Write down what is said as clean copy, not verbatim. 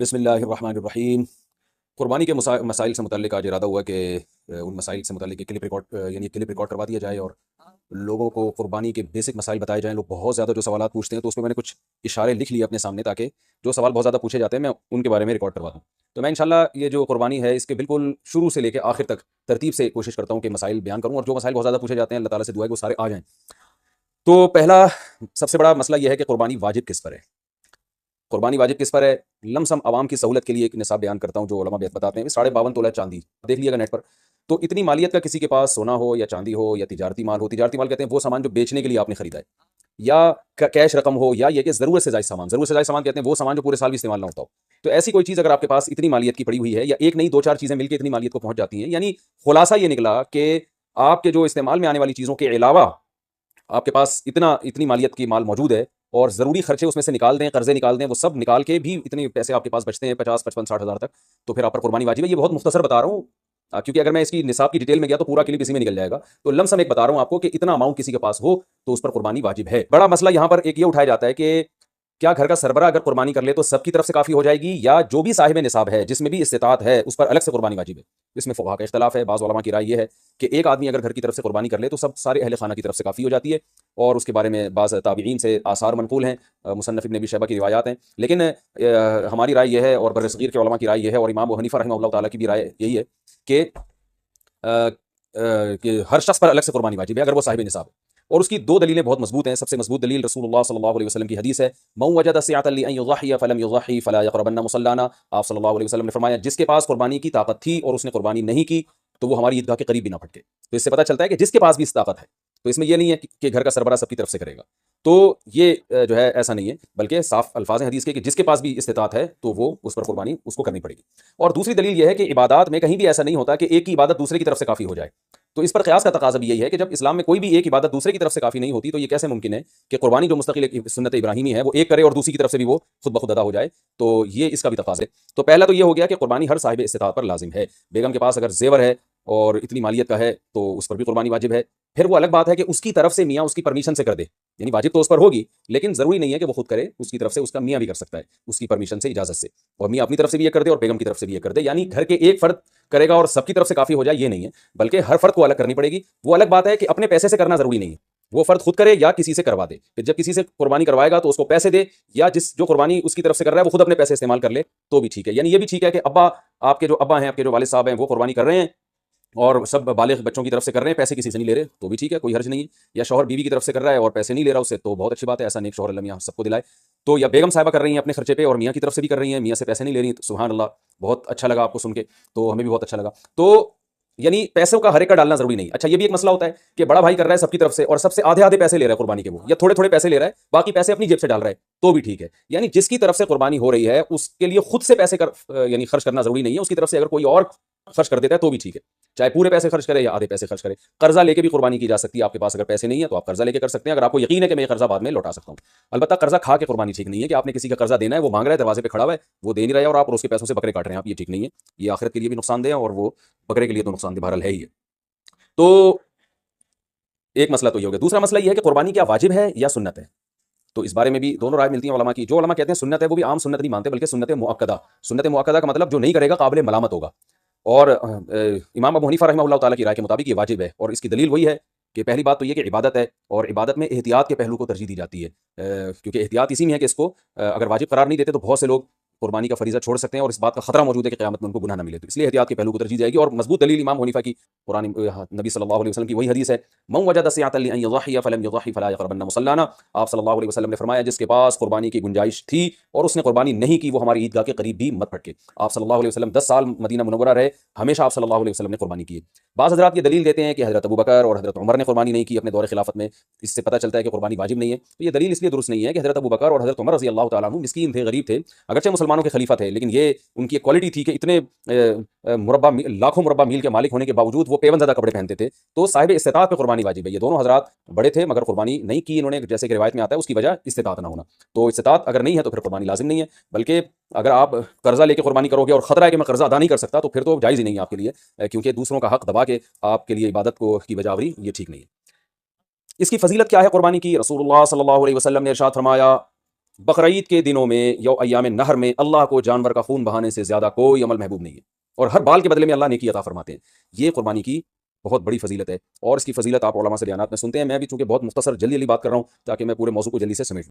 بسم اللہ الرحمن الرحیم۔ قربانی کے مسائل سے متعلق آج ارادہ ہوا کہ ان مسائل سے متعلق کلپ ریکارڈ کلپ ریکارڈ کروا دیا جائے اور لوگوں کو قربانی کے بیسک مسائل بتائے جائیں۔ لوگ بہت زیادہ جو سوالات پوچھتے ہیں تو اس پہ میں نے کچھ اشارے لکھ لیے اپنے سامنے، تاکہ جو سوال بہت زیادہ پوچھے جاتے ہیں میں ان کے بارے میں ریکارڈ کروا دوں۔ تو میں انشاءاللہ یہ جو قربانی ہے اس کے بالکل شروع سے لے کے آخر تک ترتیب سے کوشش کرتا ہوں کہ مسائل بیان کروں، اور جو مسائل بہت زیادہ پوچھے جاتے ہیں اللہ تعالیٰ سے دعا ہے کہ وہ سارے آ جائیں۔ تو پہلا سب سے بڑا مسئلہ یہ ہے کہ قربانی واجب کس پر ہے۔ قربانی واجب کس پر ہے؟ لم سم عوام کی سہولت کے لیے ایک نصاب بیان کرتا ہوں جو علماء بتاتے ہیں 52.5 تولہ چاندی، دیکھ لیے گا نیٹ پر۔ تو اتنی مالیت کا کسی کے پاس سونا ہو یا چاندی ہو یا تجارتی مال ہو، تجارتی مال کہتے ہیں وہ سامان جو بیچنے کے لیے آپ نے خریدا ہے، یا کیش رقم ہو، یا یہ کہ ضرورت سے زائد سامان، ضرورت سے زائد سامان کہتے ہیں وہ سامان جو پورے سال بھی استعمال نہ ہوتا ہو۔ تو ایسی کوئی چیز اگر آپ کے پاس اتنی مالیت کی پڑی ہوئی ہے، یا ایک نہیں دو چار چیزیں مل کے اتنی مالیت کو پہنچ جاتی ہیں، یعنی خلاصہ یہ نکلا کہ آپ کے جو استعمال میں آنے والی چیزوں کے علاوہ آپ کے پاس اتنی مالیت کی مال موجود ہے، اور ضروری خرچے اس میں سے نکال دیں، قرضے نکال دیں، وہ سب نکال کے بھی اتنے پیسے آپ کے پاس بچتے ہیں 50 55 60 ہزار تک، تو پھر آپ پر قربانی واجب ہے۔ یہ بہت مختصر بتا رہا ہوں، کیونکہ اگر میں اس کی نصاب کی ڈیٹیل میں گیا تو پورا کلپ اسی میں نکل جائے گا۔ تو لم سم ایک بتا رہا ہوں آپ کو کہ اتنا اماؤنٹ کسی کے پاس ہو تو اس پر قربانی واجب ہے۔ بڑا مسئلہ یہاں پر ایک یہ اٹھایا جاتا ہے کہ کیا گھر کا سربراہ اگر قربانی کر لے تو سب کی طرف سے کافی ہو جائے گی، یا جو بھی صاحب نصاب ہے جس میں بھی استطاعت ہے اس پر الگ سے قربانی واجب ہے؟ اس میں فقہا کا اختلاف ہے۔ بعض علماء کی رائے یہ ہے کہ ایک آدمی اگر گھر کی طرف سے قربانی کر لے تو سب سارے اہل خانہ کی طرف سے کافی ہو جاتی ہے، اور اس کے بارے میں بعض تابعین سے آثار منقول ہیں، مصنف ابن ابی شیبہ کی روایات ہیں۔ لیکن ہماری رائے یہ ہے، اور بر صغیر کے علماء کی رائے یہ ہے، اور امام ابو حنیفہ رحمہ اللہ تعالیٰ کی بھی رائے یہی ہے کہ ہر شخص پر الگ سے قربانی واجب ہے اگر وہ صاحب نصاب ہے۔ اور اس کی دو دلیلیں بہت مضبوط ہیں۔ سب سے مضبوط دلیل رسول اللہ صلی اللہ علیہ وسلم کی حدیث ہے، من وجد سعۃ لأن یضحی فلم یضحی فلا یقربن مصلانا۔ آپ صلی اللہ علیہ وسلم نے فرمایا جس کے پاس قربانی کی طاقت تھی اور اس نے قربانی نہیں کی تو وہ ہماری عیدگاہ کے قریب بھی نہ پھٹکے۔ تو اس سے پتہ چلتا ہے کہ جس کے پاس بھی اس طاقت ہے، تو اس میں یہ نہیں ہے کہ گھر کا سربراہ سب کی طرف سے کرے گا، تو یہ جو ہے ایسا نہیں ہے، بلکہ صاف الفاظ ہیں حدیث کے کہ جس کے پاس بھی استطاعت ہے تو وہ اس پر قربانی اس کو کرنی پڑے گی۔ اور دوسری دلیل یہ ہے کہ عبادات میں کہیں بھی ایسا نہیں ہوتا کہ ایک کی عبادت دوسرے کی طرف سے کافی ہو جائے۔ تو اس پر قیاس کا تقاضا بھی یہی ہے کہ جب اسلام میں کوئی بھی ایک عبادت دوسرے کی طرف سے کافی نہیں ہوتی تو یہ کیسے ممکن ہے کہ قربانی جو مستقل سنت ابراہیمی ہے وہ ایک کرے اور دوسری کی طرف سے بھی وہ خود بخود ادا ہو جائے؟ تو یہ اس کا بھی تقاضا ہے۔ تو پہلا تو یہ ہو گیا کہ قربانی ہر صاحب استطاعت پر لازم ہے۔ بیگم کے پاس اگر زیور ہے اور اتنی مالیت کا ہے تو اس پر بھی قربانی واجب ہے۔ پھر وہ الگ بات ہے کہ اس کی طرف سے میاں اس کی پرمیشن سے کر دے، یعنی واجب تو اس پر ہوگی لیکن ضروری نہیں ہے کہ وہ خود کرے، اس کی طرف سے اس کا میاں بھی کر سکتا ہے اس کی پرمیشن سے، اجازت سے، اور میاں اپنی طرف سے بھی یہ کر دے اور بیگم کی طرف سے بھی یہ کر دے۔ یعنی گھر کے ایک فرد کرے گا اور سب کی طرف سے کافی ہو جائے، یہ نہیں ہے، بلکہ ہر فرد کو الگ کرنی پڑے گی۔ وہ الگ بات ہے کہ اپنے پیسے سے کرنا ضروری نہیں ہے، وہ فرد خود کرے یا کسی سے کروا دے۔ پھر جب کسی سے قربانی کروائے گا تو اس کو پیسے دے، یا جو قربانی اس کی طرف سے کر رہا ہے وہ خود اپنے پیسے استعمال کر لے تو بھی ٹھیک ہے۔ یعنی یہ بھی ٹھیک ہے کہ آپ کے جو ابا ہیں، آپ کے جو والد صاحب ہیں وہ قربانی کر رہے ہیں اور سب بالغ بچوں کی طرف سے کر رہے ہیں، پیسے کسی سے نہیں لے رہے تو بھی ٹھیک ہے، کوئی حرج نہیں ہے۔ یا شوہر بیوی کی طرف سے کر رہا ہے اور پیسے نہیں لے رہا اس سے تو بہت اچھی بات ہے، ایسا نیک شوہر اللہ میاں سب کو دلائے۔ تو یا بیگم صاحبہ کر رہی ہیں اپنے خرچے پہ اور میاں کی طرف سے بھی کر رہی ہیں، میاں سے پیسے نہیں لے رہی، تو سبحان اللہ، بہت اچھا لگا آپ کو سن کے، تو ہمیں بھی بہت اچھا لگا۔ تو یعنی پیسوں کا ہر ایک کا ڈالنا ضروری نہیں۔ اچھا یہ بھی ایک مسئلہ ہوتا ہے کہ بڑا بھائی کر رہا ہے سب کی طرف سے اور سب سے آدھے آدھے پیسے لے رہا ہے قربانی کے، وہ یا تھوڑے تھوڑے پیسے لے رہا ہے، باقی پیسے اپنی جیب سے ڈال رہا ہے تو بھی ٹھیک ہے۔ یعنی جس کی طرف سے قربانی ہو رہی ہے اس کے لیے خود سے پیسے یعنی خرچ کرنا ضروری نہیں ہے، اس کی طرف سے اگر کوئی اور خرچ کر دیتا ہے تو بھی ٹھیک ہے، چاہے پورے پیسے خرچ کرے یا آدھے پیسے خرچ کرے۔ قرضہ لے کے بھی قربانی کی جا سکتی ہے، آپ کے پاس اگر پیسے نہیں ہے تو آپ قرضہ لے کے کر سکتے ہیں، اگر آپ کو یقین ہے کہ میں یہ قرضہ بعد میں لوٹا سکتا ہوں۔ البتہ قرضہ کھا کے قربانی ٹھیک نہیں ہے کہ آپ نے کسی کا قرضہ دینا ہے، وہ مانگ رہا ہے، دروازے پہ کھڑا ہوا ہے، وہ دے نہیں رہا ہے اور آپ اس کے پیسوں سے بکرے کاٹ رہے ہیں، آپ، یہ ٹھیک نہیں ہے، یہ آخرت کے لیے بھی نقصان دہ ہے اور وہ بکرے کے لیے تو نقصان دہ بہرحال ہے ہی ہے۔ تو ایک مسئلہ تو یہ ہو گیا۔ دوسرا مسئلہ یہ ہے کہ قربانی کیا واجب ہے یا سنت ہے؟ تو اس بارے میں بھی دونوں رائے ملتی ہیں علماء کی۔ جو علماء کہتے ہیں سنت ہے وہ بھی عام سنت نہیں مانتے بلکہ سنت مؤکدہ۔ سنت مؤکدہ کا مطلب جو نہیں کرے گا قابل ملامت ہوگا، اور امام ابو حنیفہ رحمہ اللہ تعالیٰ کی رائے کے مطابق یہ واجب ہے، اور اس کی دلیل وہی ہے کہ پہلی بات تو یہ کہ عبادت ہے، اور عبادت میں احتیاط کے پہلو کو ترجیح دی جاتی ہے، کیونکہ احتیاط اسی میں ہے کہ اس کو اگر واجب قرار نہیں دیتے تو بہت سے لوگ قربانی کا فریضہ چھوڑ سکتے ہیں اور اس بات کا خطرہ موجود ہے کہ قیامت میں ان کو گناہ نہ ملے، تو اس لیے احتیاط کے پہلو کو ترجیح جائے گی۔ اور مضبوط دلیل امام حنیفہ کی قرآن نبی صلی اللہ علیہ وسلم کی وہی حدیث ہے، من وجد سعۃ لأن یضحی فلم یضحی فلا یقربن مصلانا۔ آپ صلی اللہ علیہ وسلم نے فرمایا جس کے پاس قربانی کی گنجائش تھی اور اس نے قربانی نہیں کی وہ ہماری عیدگاہ کے قریب بھی مت پھٹکے۔ آپ صلی اللہ علیہ وسلم 10 سال مدینہ منورہ رہے، ہمیشہ آپ صلی اللہ علیہ وسلم نے قربانی کی ہے۔ بعض حضرات یہ دلیل دیتے ہیں کہ حضرت ابوبکر اور حضرت عمر نے قربانی نہیں کی اپنے دور خلافت میں، اس سے پتہ چلتا ہے کہ قربانی واجب نہیں ہے۔ تو یہ دلیل اس لیے درست نہیں ہے کہ حضرت ابوبکر اور حضرت عمر رضی اللہ تعالیٰ عنہ مسکین تھے، غریب تھے، اگرچہ مسلمانوں کے خلیفہ تھے، لیکن یہ ان کی ایک کوالٹی تھی کہ اتنے لاکھوں مربع میل کے مالک ہونے کے باوجود وہ پیون زدہ کپڑے پہنتے تھے، تو صاحب استطاعت پہ قربانی واجب ہے۔ یہ دونوں حضرات بڑے تھے مگر قربانی نہیں کی انہوں نے، جیسے کہ روایت میں آتا ہے اس کی وجہ استطاعت نہ ہونا۔ تو استطاعت اگر نہیں ہے تو پھر قربانی لازم نہیں ہے، بلکہ اگر آپ قرضہ لے کے قربانی کرو گے اور خطرہ ہے کہ میں قرضہ ادا نہیں کر سکتا تو پھر تو جائز ہی نہیں ہے آپ کے لیے، کیونکہ دوسروں کا حق دبا کے آپ کے لیے عبادت کو کی بجاوری یہ ٹھیک نہیں ہے۔ اس کی فضیلت کیا ہے قربانی کی؟ رسول اللہ صلی اللہ علیہ وسلم نے ارشاد فرمایا بقرعید کے دنوں میں یا ایام نہر میں اللہ کو جانور کا خون بہانے سے زیادہ کوئی عمل محبوب نہیں ہے، اور ہر بال کے بدلے میں اللہ نیکی عطا فرماتے ہیں۔ یہ قربانی کی بہت بڑی فضیلت ہے، اور اس کی فضیلت آپ علماء سے بیانات میں سنتے ہیں۔ میں بھی چونکہ بہت مختصر جلدی بات کر رہا ہوں تاکہ میں پورے موضوع کو جلدی سے سمیٹ لوں۔